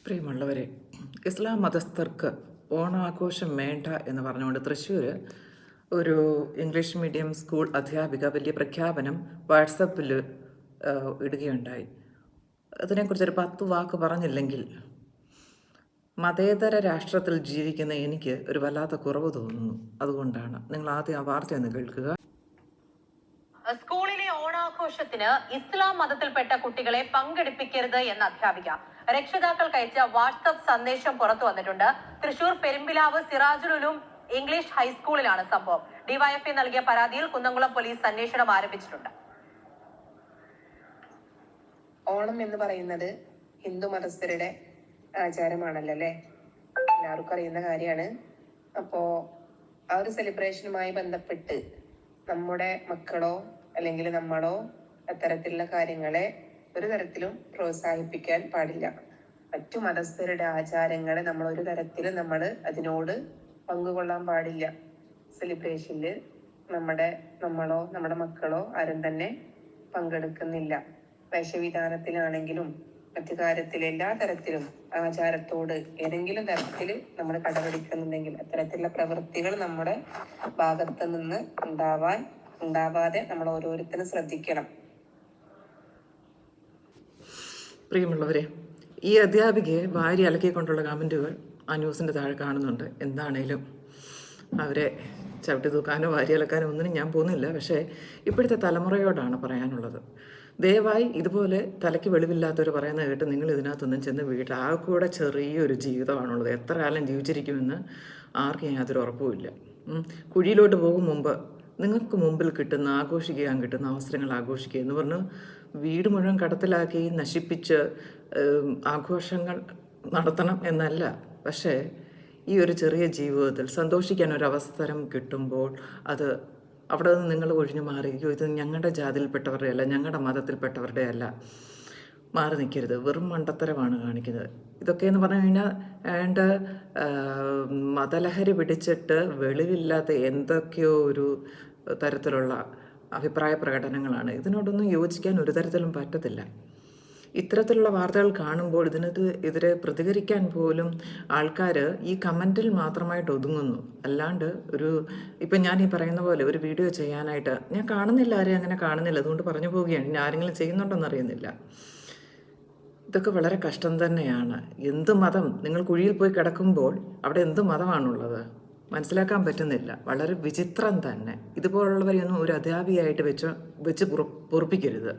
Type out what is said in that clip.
പ്രിയമുള്ളവരെ, ഇസ്ലാം മതസ്ഥർക്ക് ഓണാഘോഷം വേണ്ട എന്ന് പറഞ്ഞുകൊണ്ട് തൃശ്ശൂർ ഒരു ഇംഗ്ലീഷ് മീഡിയം സ്കൂൾ അധ്യാപിക വലിയ പ്രഖ്യാപനം വാട്സപ്പിൽ ഇടുകയുണ്ടായി. അതിനെക്കുറിച്ചൊരു 10 വാക്ക് പറഞ്ഞില്ലെങ്കിൽ മതേതര രാഷ്ട്രത്തിൽ ജീവിക്കുന്ന എനിക്ക് ഒരു വല്ലാത്ത കുറവ് തോന്നുന്നു. അതുകൊണ്ടാണ് നിങ്ങൾ ആദ്യം ആ വാർത്ത ഒന്ന് കേൾക്കുക. സ്കൂളിലെ ഓണാഘോഷത്തിന് ഇസ്ലാം മതത്തിൽപ്പെട്ട കുട്ടികളെ പങ്കെടുപ്പിക്കരുത് എന്ന അധ്യാപിക രക്ഷിതാക്കൾക്ക് അയച്ച വാട്സ്ആപ്പ് സന്ദേശം പുറത്തു വന്നിട്ടുണ്ട്. തൃശൂർ പെരുമ്പിലാവ് സിറാജുൽ ഉലൂം ഇംഗ്ലീഷ് ഹൈസ്കൂളിലാണ് സംഭവം. ഡിവൈഎഫ്ഐ നൽകിയ പരാതിയിൽ കുന്നംകുളം പോലീസ് അന്വേഷണം ആരംഭിച്ചിട്ടുണ്ട്. ഓണം എന്ന് പറയുന്നത് ഹിന്ദു മതസ്ഥരുടെ ആചാരമാണല്ലോ അല്ലേ, എല്ലാവർക്കും അറിയുന്ന കാര്യമാണ്. അപ്പോ ആ ഒരു സെലിബ്രേഷനുമായി ബന്ധപ്പെട്ട് നമ്മുടെ മക്കളോ അല്ലെങ്കിൽ നമ്മളോ അത്തരത്തിലുള്ള കാര്യങ്ങളെ ഒരു തരത്തിലും പ്രോത്സാഹിപ്പിക്കാൻ പാടില്ല. മറ്റു മതസ്ഥരുടെ ആചാരങ്ങളെ നമ്മൾ ഒരു തരത്തിലും അതിനോട് പങ്കുകൊള്ളാൻ പാടില്ല. സെലിബ്രേഷനിൽ നമ്മളോ നമ്മുടെ മക്കളോ ആരും തന്നെ പങ്കെടുക്കുന്നില്ല. വേഷവിധാനത്തിലാണെങ്കിലും മറ്റു കാര്യത്തിൽ എല്ലാ തരത്തിലും ആചാരത്തോട് ഏതെങ്കിലും തരത്തിൽ നമ്മൾ കടപിടിക്കുന്നുണ്ടെങ്കിൽ അത്തരത്തിലുള്ള പ്രവൃത്തികൾ നമ്മുടെ ഭാഗത്ത് നിന്ന് ഉണ്ടാവാതെ നമ്മൾ ഓരോരുത്തരും ശ്രദ്ധിക്കണം. പ്രിയമുള്ളവരെ, ഈ അധ്യാപികയെ വാരി അലക്കിക്കൊണ്ടുള്ള കമൻറ്റുകൾ ആ ന്യൂസിൻ്റെ താഴെ കാണുന്നുണ്ട്. എന്താണേലും അവരെ ചവിട്ടി തൂക്കാനോ വാരി അലക്കാനോ ഒന്നിനും ഞാൻ പോകുന്നില്ല. പക്ഷേ ഇപ്പോഴത്തെ തലമുറയോടാണ് പറയാനുള്ളത്. ദയവായി ഇതുപോലെ തലയ്ക്ക് വെളിവില്ലാത്തവർ പറയുന്നത് കേട്ട് നിങ്ങൾ ഇതിനകത്തൊന്നും ചെന്ന് വീട്ടിൽ ആ കൂടെ ചെറിയൊരു ജീവിതമാണുള്ളത്. എത്ര കാലം ജീവിച്ചിരിക്കുമെന്ന് ആർക്കും യാതൊരു ഉറപ്പുമില്ല. കുഴിയിലോട്ട് പോകും മുമ്പ് നിങ്ങൾക്ക് മുമ്പിൽ ആഘോഷിക്കാൻ കിട്ടുന്ന അവസരങ്ങൾ ആഘോഷിക്കുക എന്ന് പറഞ്ഞ് വീട് മുഴുവൻ കടത്തിലാക്കി നശിപ്പിച്ച് ആഘോഷങ്ങൾ നടത്തണം എന്നല്ല. പക്ഷേ ഈ ഒരു ചെറിയ ജീവിതത്തിൽ സന്തോഷിക്കാൻ ഒരു അവസരം കിട്ടുമ്പോൾ അത് അവിടെ നിന്ന് നിങ്ങൾ ഒഴിഞ്ഞു മാറിയോ, ഇത് ഞങ്ങളുടെ ജാതിയിൽപ്പെട്ടവരുടെ അല്ല, ഞങ്ങളുടെ മതത്തിൽപ്പെട്ടവരുടെ അല്ല, മാറി നിൽക്കരുത്. വെറും മണ്ടത്തരമാണ് കാണിക്കുന്നത്. ഇതൊക്കെയെന്ന് പറഞ്ഞു കഴിഞ്ഞാൽ മതലഹരി പിടിച്ചിട്ട് വെളിവില്ലാത്ത എന്തൊക്കെയോ ഒരു തരത്തിലുള്ള അഭിപ്രായ പ്രകടനങ്ങളാണ്. ഇതിനോടൊന്നും യോജിക്കാൻ ഒരു തരത്തിലും പറ്റത്തില്ല. ഇത്തരത്തിലുള്ള വാർത്തകൾ കാണുമ്പോൾ ഇതിനെതിരെ പ്രതികരിക്കാൻ പോലും ആൾക്കാർ ഈ കമൻറ്റിൽ മാത്രമായിട്ട് ഒതുങ്ങുന്നു. അല്ലാണ്ട് ഇപ്പം ഞാൻ ഈ പറയുന്ന പോലെ ഒരു വീഡിയോ ചെയ്യാനായിട്ട് ഞാൻ കാണുന്നില്ല, ആരെയും അങ്ങനെ കാണുന്നില്ല. അതുകൊണ്ട് പറഞ്ഞു പോവുകയാണ്. ഇനി ആരെങ്കിലും ചെയ്യുന്നുണ്ടോയെന്ന് അറിയുന്നില്ല. ഇതൊക്കെ വളരെ കഷ്ടം തന്നെയാണ്. എന്ത് മതം, നിങ്ങൾ കുഴിയിൽ പോയി കിടക്കുമ്പോൾ അവിടെ എന്ത് മതമാണുള്ളത് മനസ്സിലാക്കാൻ പറ്റുന്നില്ല. വളരെ വിചിത്രം തന്നെ. ഇതുപോലുള്ളവരെയൊന്നും ഒരു അധ്യാപികയായിട്ട് വെച്ച് പൊറുപ്പിക്കരുത്.